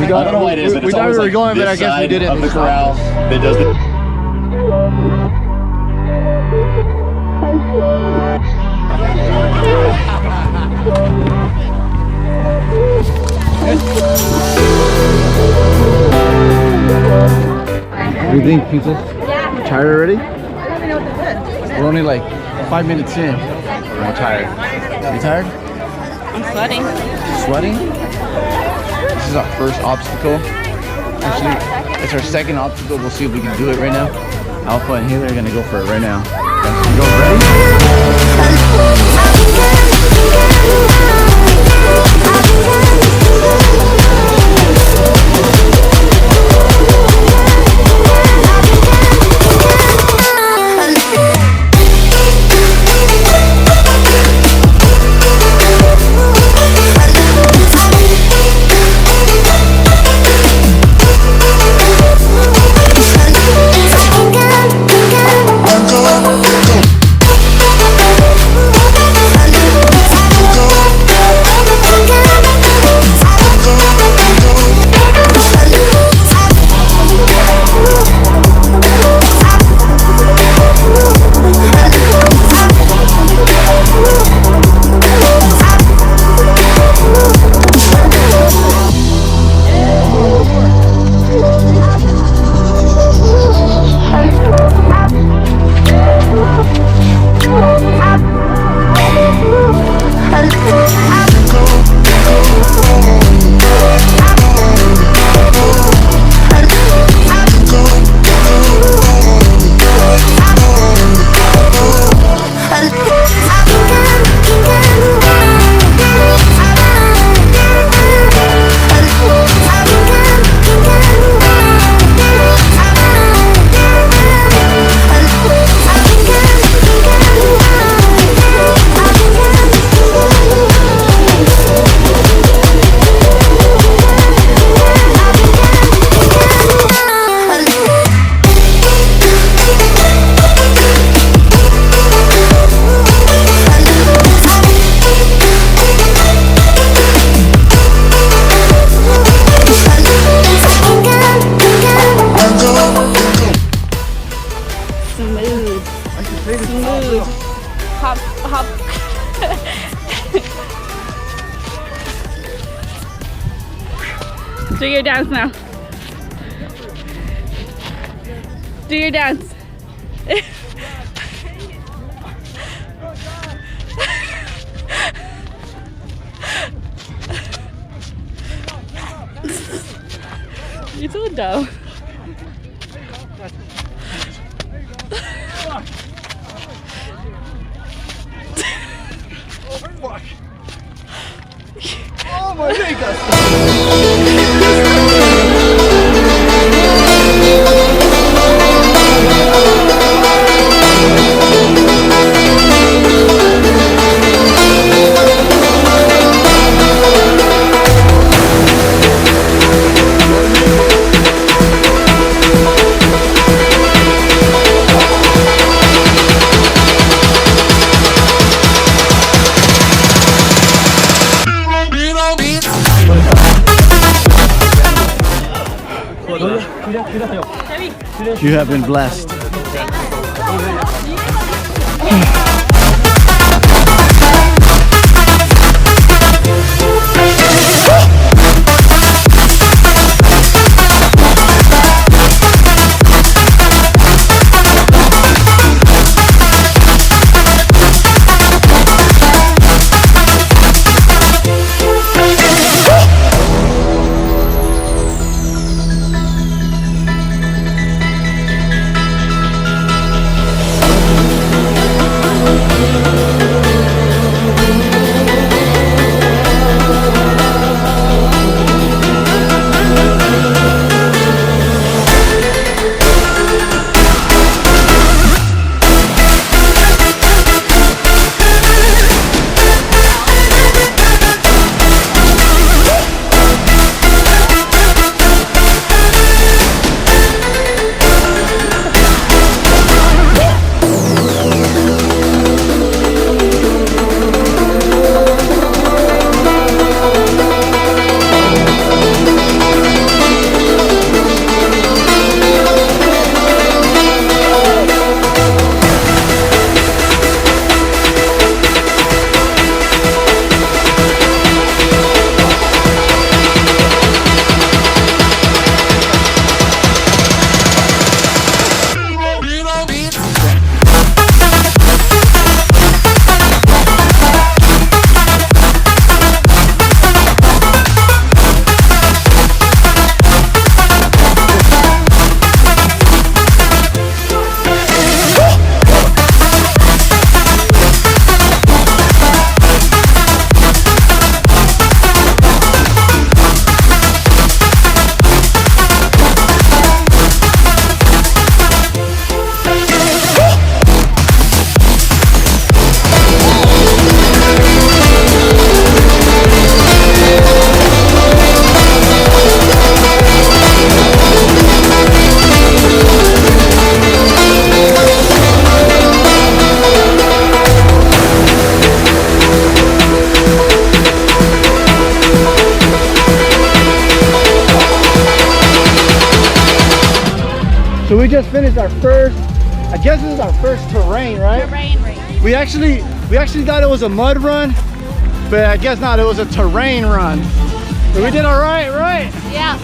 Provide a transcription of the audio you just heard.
don't know why it is, but we thought we were going, but I guess we didn't. Of the corral that does the What do you think, Princess? Yeah. Tired already? I don't even know what this is. We're only like 5 minutes in. I'm tired. Are you tired? I'm sweating. Sweating? This is our first obstacle. Actually, it's our second obstacle. We'll see if we can do it right now. Alpha and Haley are gonna go for it right now. Guys, you guys ready? Smooth. Hop, hop. Do your dance now. Do your dance. You're so dumb. Oh my God! You have been blessed. So we just finished our first, I guess this is our first terrain, right? Terrain race. We actually thought it was a mud run, but I guess not, it was a terrain run. But we did all right, right? Yeah.